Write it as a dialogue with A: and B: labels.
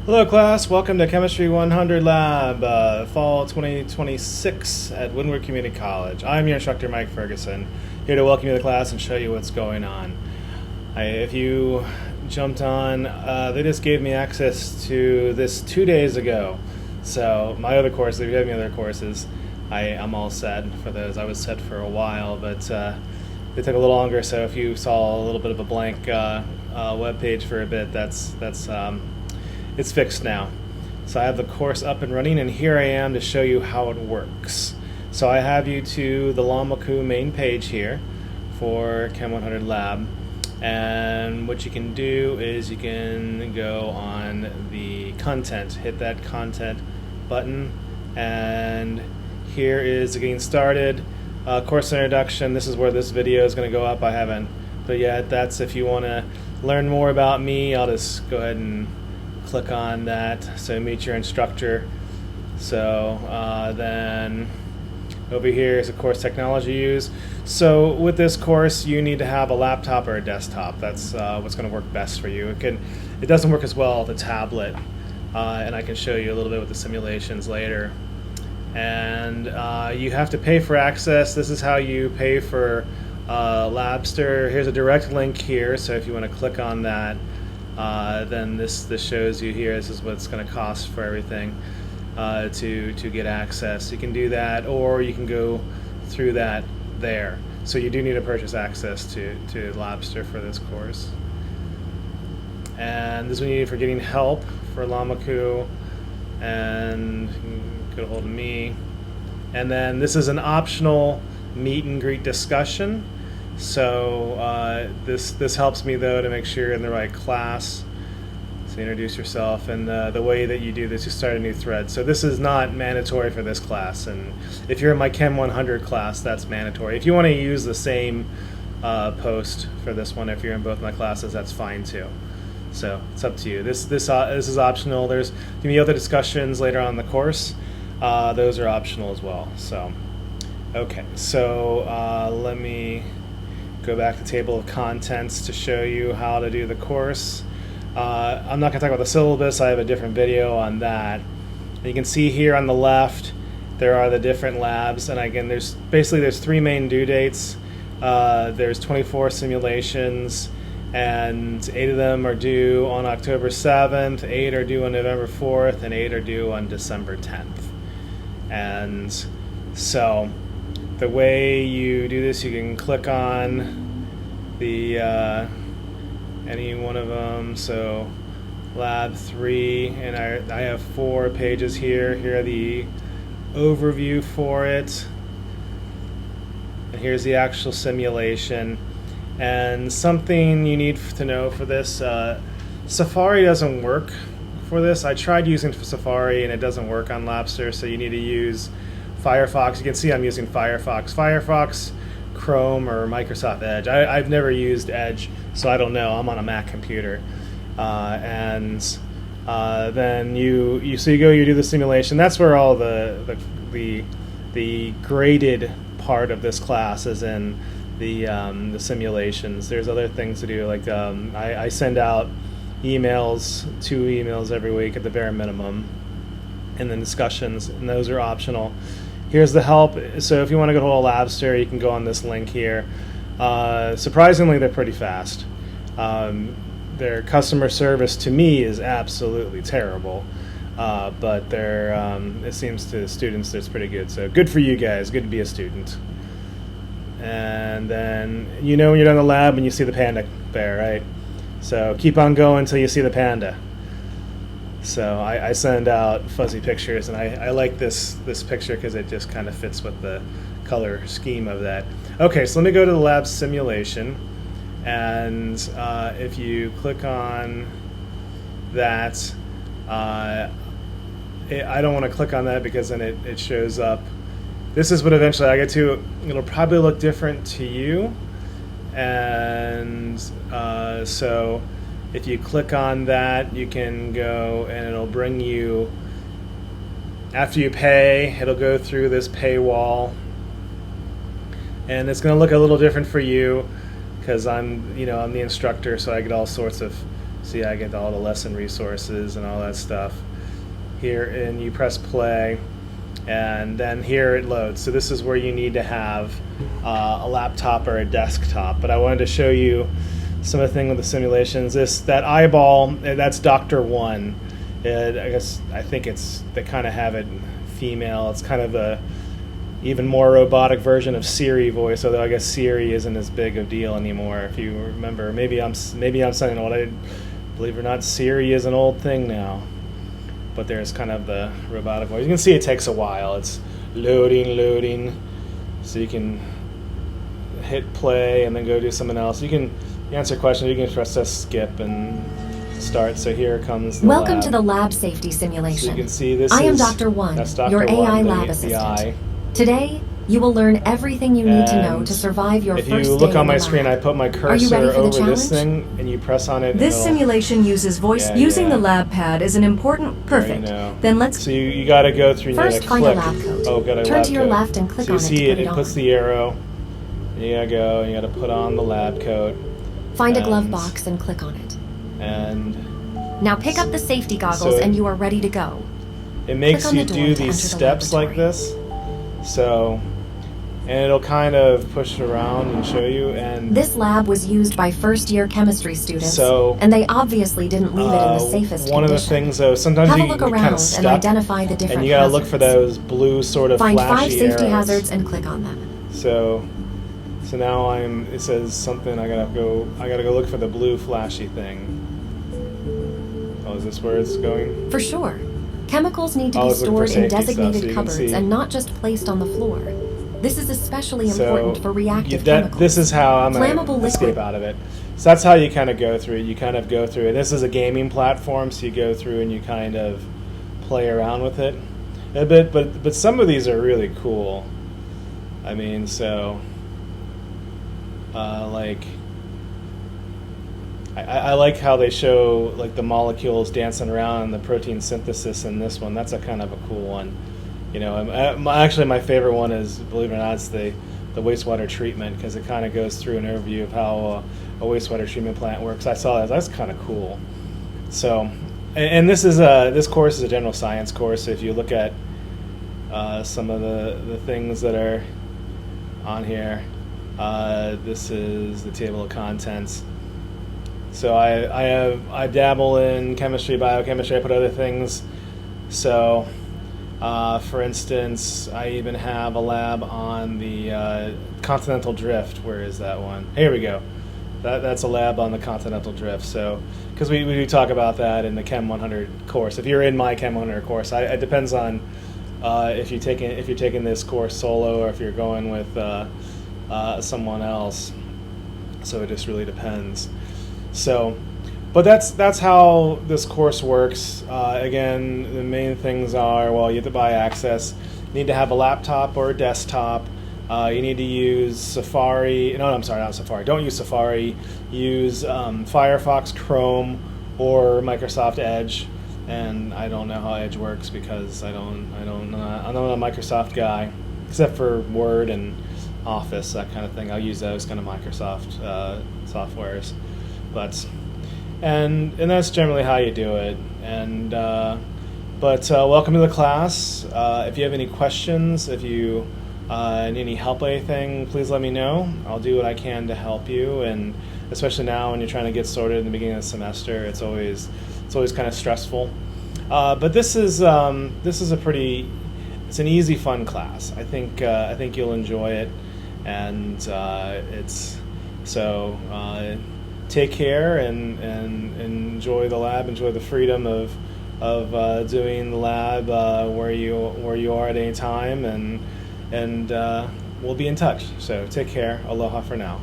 A: Hello class, welcome to Chemistry 100 Lab, Fall 2026 at Windward Community College. I'm your instructor Mike Ferguson, here to welcome you to the class and show you what's going on. If you jumped on, they just gave me access to this 2 days ago. So my other course, they gave me other courses. I'm all set for those. I was set for a while, but it took a little longer, so if you saw a little bit of a blank web page for a bit, it's fixed now. So I have the course up and running, and here I am to show you how it works. So I have you to the Lamaku main page here for Chem 100 Lab, and what you can do is you can go on the content, hit that content button, and here is the getting started course introduction. This is where this video is going to go up. I haven't put it yet. That's if you want to learn more about me. I'll just go ahead and click on that. So meet your instructor. So then over here is a course technology used. So with this course you need to have a laptop or a desktop. That's what's going to work best for you. It doesn't work as well with a tablet, and I can show you a little bit with the simulations later. And you have to pay for access. This is how you pay for Labster. Here's a direct link here, so if you want to click on that, then this shows you here. This is what it's going to cost for everything to get access. You can do that, or you can go through that there. So you do need to purchase access to Labster for this course. And this is what you need for getting help for Lamaku, and you can get a hold of me. And then this is an optional meet and greet discussion. So this helps me though to make sure you're in the right class. So introduce yourself, and the way that you do this, you start a new thread. So this is not mandatory for this class, and if you're in my Chem 100 class, that's mandatory. If you want to use the same post for this one, if you're in both my classes, that's fine too. So it's up to you. This is optional. There's going to be other discussions later on in the course. Those are optional as well. So okay, so let me go back to table of contents to show you how to do the course. I'm not going to talk about the syllabus. I have a different video on that. And you can see here on the left there are the different labs, and again there's three main due dates. There's 24 simulations, and 8 of them are due on October 7th, 8 are due on November 4th, and 8 are due on December 10th. And so the way you do this, you can click on the any one of them. So lab 3, and I have 4 pages here. Here are the overview for it, and here's the actual simulation. And something you need to know for this, Safari doesn't work for this. I tried using Safari and it doesn't work on Labster, so you need to use Firefox. You can see I'm using Firefox, Chrome, or Microsoft Edge. I've never used Edge, so I don't know. I'm on a Mac computer. And then you do the simulation. That's where all the graded part of this class is in the simulations. There's other things to do, like I send out emails, 2 emails every week at the bare minimum, and then discussions, and those are optional. Here's the help. So if you want to go to a Labster, you can go on this link here. Surprisingly, they're pretty fast. Their customer service to me is absolutely terrible, but it seems to students it's pretty good. So good for you guys. Good to be a student. And then when you're done the lab and you see the panda there, right? So keep on going until you see the panda. So I send out fuzzy pictures, and I like this picture because it just kind of fits with the color scheme of that. Okay, so let me go to the lab simulation, and if you click on that, I don't want to click on that because then it shows up. This is what eventually I get to. It'll probably look different to you, and so if you click on that, you can go, and it'll bring you, after you pay, it'll go through this paywall, and it's going to look a little different for you because I'm the instructor, so I get all sorts of See, I get all the lesson resources and all that stuff here, and you press play, and then here it loads. So this is where you need to have a laptop or a desktop. But I wanted to show you some of the thing with the simulations. That eyeball, that's Dr. 1. I think they kind of have it female. It's kind of a even more robotic version of Siri voice, although I guess Siri isn't as big of a deal anymore. If you remember, maybe I'm saying old. Believe it or not, Siri is an old thing now. But there's kind of the robotic voice. You can see it takes a while. It's loading. So you can hit play and then go do something else. You can answer questions. You can press skip and start. So here comes the
B: Welcome
A: lab.
B: to the lab safety simulation.
A: So you can see this
B: I am
A: is
B: Dr. 1,
A: that's Dr.
B: your
A: 1,
B: AI
A: the,
B: lab
A: the
B: assistant.
A: eye.
B: Today, you will learn everything you need to know
A: And
B: to survive your
A: if
B: first
A: you
B: day
A: look on
B: in the
A: my screen, I
B: lab.
A: put my
B: Are you
A: cursor
B: ready for the
A: over
B: challenge?
A: this thing, and you press on it.
C: This
A: and
C: simulation uses voice.
A: Yeah,
C: Using
A: yeah.
C: the lab pad is an important. Perfect.
A: know.
C: Then let's.
A: So you got to go through.
B: First,
A: you
B: find
A: gotta
B: a
A: click.
B: lab coat.
A: Oh, got a
B: Turn
A: lab
B: to your
A: coat.
B: left and click
A: so
B: on
A: you
B: it
A: see
B: to put it
A: puts
B: on.
A: the arrow. You gotta go. And you gotta put on the lab coat.
B: Find a glove
A: and-
B: box and click on it.
A: And
B: Now pick up the safety goggles
A: So
B: and you are ready to go.
A: it makes
B: Click on
A: you
B: the door
A: do
B: to
A: these
B: enter the
A: steps like
B: laboratory.
A: this. So, and it'll kind of push it around and show you. And
B: This lab was used by first-year chemistry students,
A: So,
B: and they obviously didn't leave it in the safest
A: one
B: condition.
A: of the things, though, sometimes
B: Have
A: you
B: a look
A: get kind
B: around
A: of
B: and
A: stuck,
B: identify the different
A: and you gotta look for
B: hazards.
A: those blue sort of
B: Find 5
A: flashy
B: safety
A: arrows.
B: hazards and click on them.
A: So now it says something. I gotta go look for the blue flashy thing. Oh, is this where it's going?
B: For sure. Chemicals need to
A: I
B: be
A: was looking for
B: stored in
A: safety stuff, so
B: designated
A: you can
B: cupboards
A: see.
B: and not just placed on the floor. This is especially important for reactive chemicals.
A: This is how I'm
B: Flammable
A: gonna escape
B: liquid.
A: out of it. So that's how you kind of go through it. You kind of go through it. This is a gaming platform, so you go through and you kind of play around with it a bit. But some of these are really cool. I mean, so like I like how they show like the molecules dancing around and the protein synthesis in this one. That's a kind of a cool one. You know, actually my favorite one is, believe it or not, it's the wastewater treatment, because it kind of goes through an overview of how a wastewater treatment plant works. I saw that. That's kind of cool. So, and this course is a general science course. So if you look at some of the things that are on here, this is the table of contents. So I dabble in chemistry, biochemistry. I put other things. So, for instance, I even have a lab on the continental drift. Where is that one? Here we go. That's a lab on the continental drift. So, because we do talk about that in the Chem 100 course. If you're in my Chem 100 course, it depends on if you're taking this course solo or if you're going with someone else. So it just really depends. So, but that's how this course works. Again, the main things are, well, you have to buy access. You need to have a laptop or a desktop. You need to use Safari. No, I'm sorry, not Safari. Don't use Safari. Use Firefox, Chrome, or Microsoft Edge. And I don't know how Edge works because I'm not a Microsoft guy, except for Word and Office, that kind of thing. I'll use those kind of Microsoft softwares. And that's generally how you do it. And but welcome to the class. If you have any questions, if you need any help with anything, please let me know. I'll do what I can to help you. And especially now when you're trying to get started in the beginning of the semester, it's always kind of stressful. But this is it's an easy, fun class. I think you'll enjoy it, and take care and enjoy the lab. Enjoy the freedom of doing the lab where you are at any time, and we'll be in touch. So take care. Aloha for now.